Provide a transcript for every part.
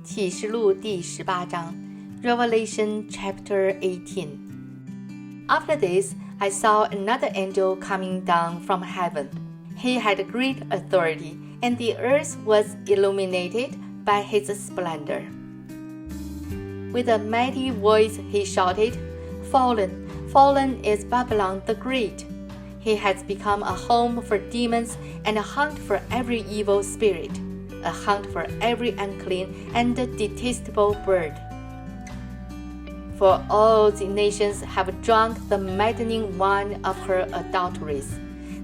启示录第18章 Revelation chapter 18. After this, I saw another angel coming down from heaven. He had great authority, and the earth was illuminated by his splendor. With a mighty voice he shouted, "Fallen, fallen is Babylon the Great. He has become a home for demons and a haunt for every evil spirit, a haunt for every unclean and detestable bird. For all the nations have drunk the maddening wine of her adulteries.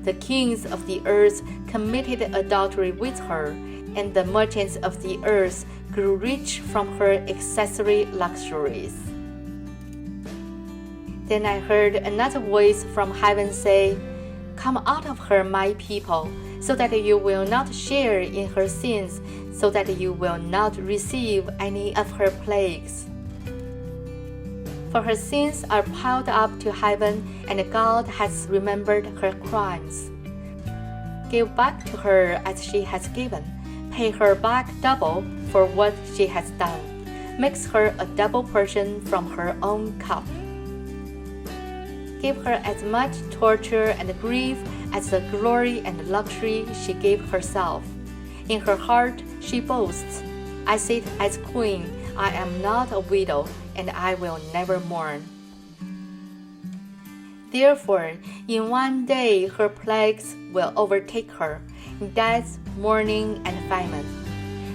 The kings of the earth committed adultery with her, and the merchants of the earth grew rich from her accessory luxuries." Then I heard another voice from heaven say, "Come out of her, my people, so that you will not share in her sins, so that you will not receive any of her plagues. For her sins are piled up to heaven, and God has remembered her crimes. Give back to her as she has given. Pay her back double for what she has done. Mix her a double portion from her own cup. Give her as much torture and grief as the glory and luxury she gave herself. In her heart she boasts, 'I sit as queen, I am not a widow, and I will never mourn.' Therefore, in one day her plagues will overtake her, death, mourning, and famine.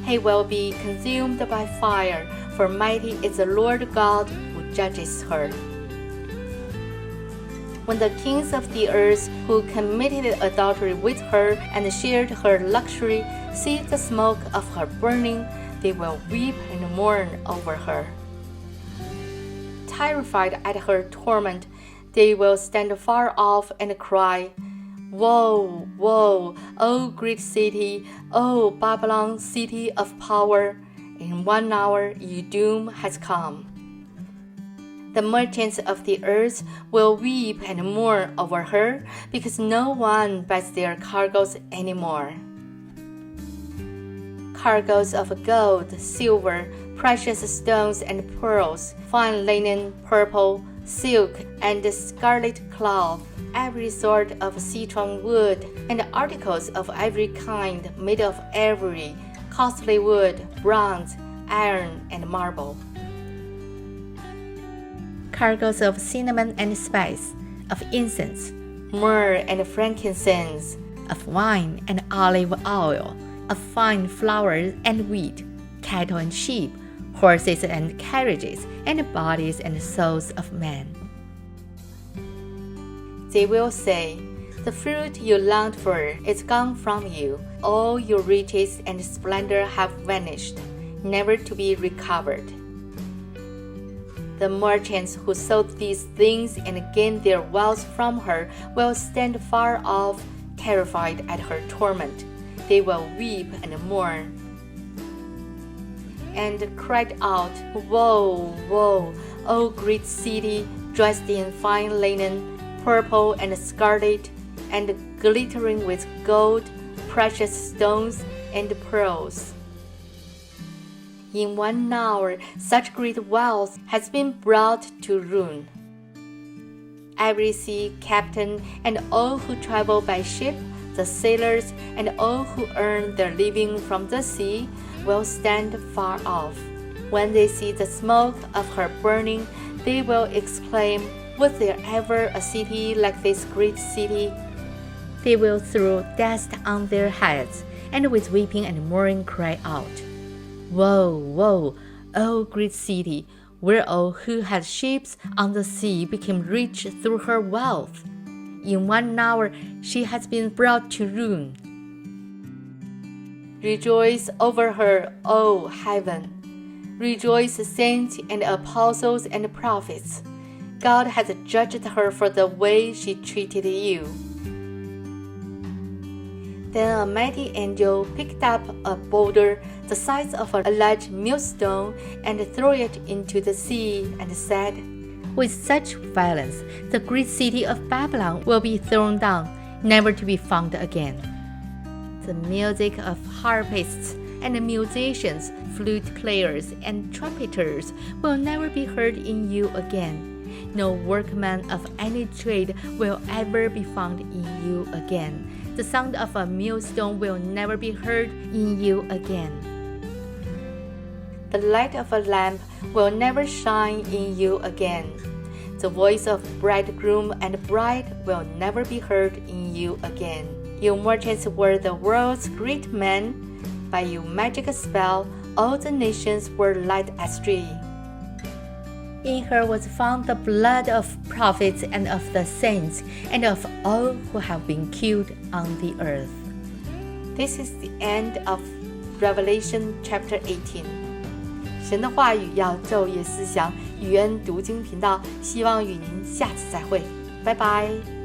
He will be consumed by fire, for mighty is the Lord God who judges her. When the kings of the earth who committed adultery with her and shared her luxury see the smoke of her burning, they will weep and mourn over her. Terrified at her torment, they will stand far off and cry, 'Woe, woe, O great city, O Babylon, city of power! In 1 hour your doom has come.' The merchants of the earth will weep and mourn over her, because no one buys their cargoes anymore. Cargoes of gold, silver, precious stones and pearls, fine linen, purple, silk, and scarlet cloth, every sort of citron wood, and articles of every kind made of ivory, costly wood, bronze, iron, and marble. Cargoes of cinnamon and spice, of incense, myrrh and frankincense, of wine and olive oil, of fine flour and wheat, cattle and sheep, horses and carriages, and bodies and souls of men. They will say, 'The fruit you longed for is gone from you. All your riches and splendor have vanished, never to be recovered.' The merchants who sold these things and gained their wealth from her will stand far off, terrified at her torment. They will weep and mourn, and cried out, 'Woe, woe, O great city, dressed in fine linen, purple and scarlet, and glittering with gold, precious stones, and pearls.' In 1 hour, such great wealth has been brought to ruin. Every sea captain and all who travel by ship, the sailors and all who earn their living from the sea, will stand far off. When they see the smoke of her burning, they will exclaim, 'Was there ever a city like this great city?' They will throw dust on their heads, and with weeping and mourning cry out, 'Woe, woe, O great city, where all who had ships on the sea became rich through her wealth. In 1 hour she has been brought to ruin. Rejoice over her, O heaven. Rejoice, saints and apostles and prophets. God has judged her for the way she treated you.' Then a mighty angel picked up a boulder the size of a large millstone and threw it into the sea and said, 'With such violence, the great city of Babylon will be thrown down, never to be found again.' The music of harpists, and musicians, flute players, and trumpeters will never be heard in you again. No workman of any trade will ever be found in you again. The sound of a millstone will never be heard in you again. The light of a lamp will never shine in you again. The voice of bridegroom and bride will never be heard in you again. You merchants were the world's great men. By your magic spell, all the nations were led astray. In her was found the blood of prophets and of the saints, and of all who have been killed on the earth. This is the end of Revelation chapter 18. 神的话语要昼夜思想，语言读经频道，希望与您下次再会，拜拜。